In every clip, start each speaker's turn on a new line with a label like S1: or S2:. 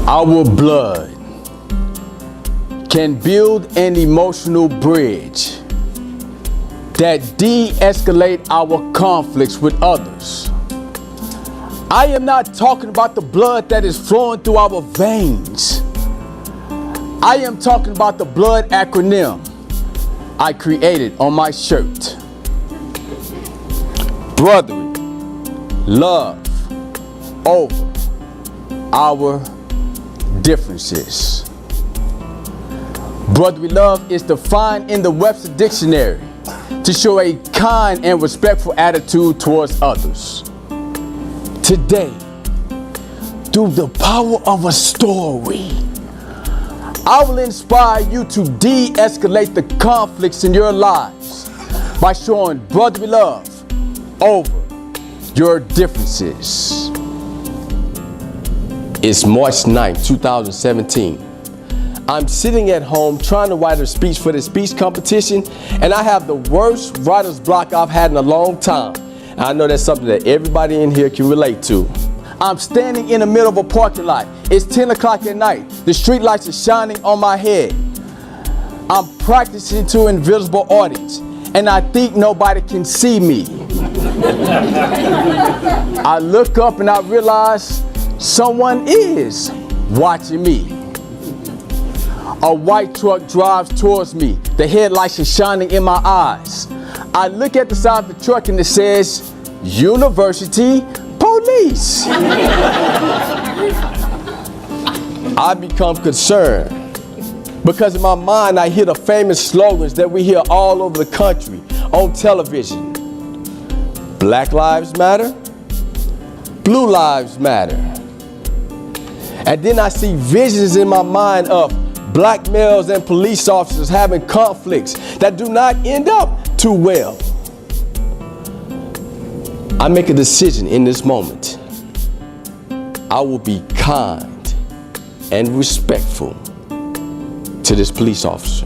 S1: Our blood can build an emotional bridge that de-escalate our conflicts with others. I am not talking about the blood that is flowing through our veins. I am talking about the blood acronym I created on my shirt. Brotherly love over our differences. Brotherly love is defined in the Webster Dictionary to show a kind and respectful attitude towards others. Today, through the power of a story, I will inspire you to de-escalate the conflicts in your lives by showing brotherly love over your differences. It's March 9, 2017. I'm sitting at home trying to write a speech for the speech competition, and I have the worst writer's block I've had in a long time. And I know that's something that everybody in here can relate to. I'm standing in the middle of a parking lot. It's 10 o'clock at night. The street lights are shining on my head. I'm practicing to an invisible audience, and I think nobody can see me. I look up and I realize someone is watching me. A white truck drives towards me. The headlights are shining in my eyes. I look at the side of the truck and it says, University Police. I become concerned because in my mind I hear the famous slogans that we hear all over the country on television. Black lives matter, blue lives matter. And then I see visions in my mind of black males and police officers having conflicts that do not end up too well. I make a decision in this moment. I will be kind and respectful to this police officer.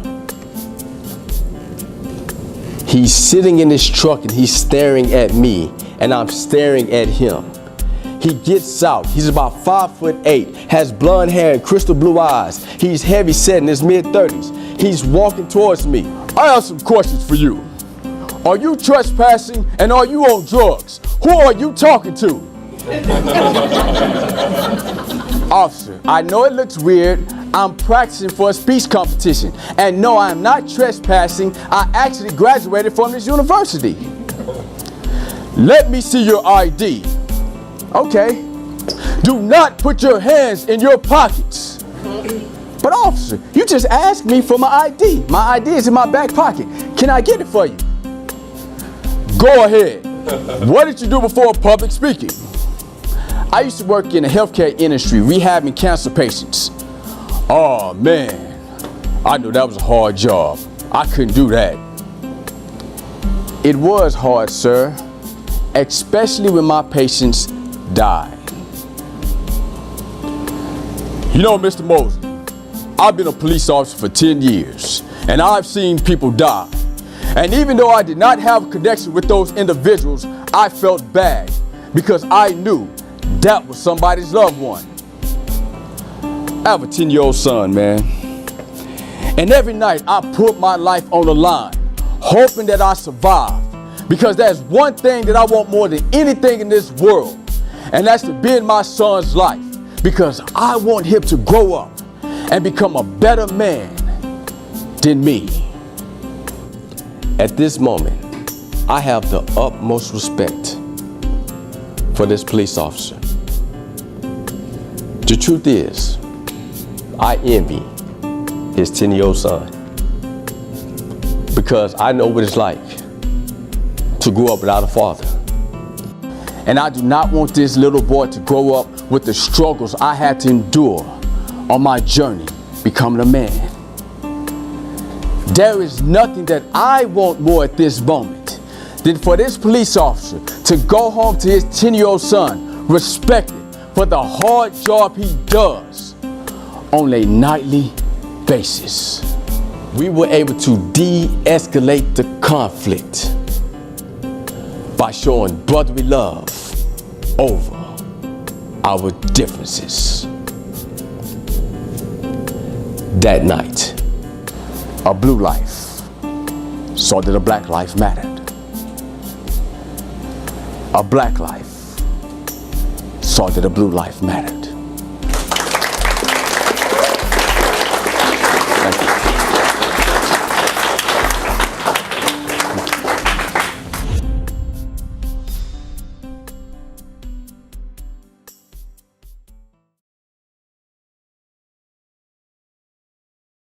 S1: He's sitting in his truck and he's staring at me and I'm staring at him. He gets out. He's about 5'8", has blonde hair and crystal blue eyes. He's heavy set in his mid-30s. He's walking towards me. I have some questions for you. Are you trespassing and are you on drugs? Who are you talking to? Officer, I know it looks weird. I'm practicing for a speech competition. And no, I'm not trespassing. I actually graduated from this university. Let me see your ID. Okay. Do not put your hands in your pockets. But officer, you just asked me for my ID. My ID is in my back pocket. Can I get it for you? Go ahead. What did you do before public speaking? I used to work in the healthcare industry, rehabbing cancer patients. Oh man, I knew that was a hard job. I couldn't do that. It was hard, sir, especially when my patients died. You know, Mr. Mosley, I've been a police officer for 10 years, and I've seen people die. And even though I did not have a connection with those individuals, I felt bad because I knew that was somebody's loved one. I have a 10-year-old son, man. And every night I put my life on the line, hoping that I survive. Because there's one thing that I want more than anything in this world, and that's to be in my son's life. Because I want him to grow up and become a better man than me. At this moment, I have the utmost respect for this police officer. The truth is, I envy his 10-year-old son because I know what it's like to grow up without a father. And I do not want this little boy to grow up with the struggles I had to endure on my journey becoming a man. There is nothing that I want more at this moment than for this police officer to go home to his 10-year-old son respected for the hard job he does on a nightly basis. We were able to de-escalate the conflict by showing brotherly love over our differences. That night, a blue life saw that a black life mattered. A black life saw that a blue life mattered.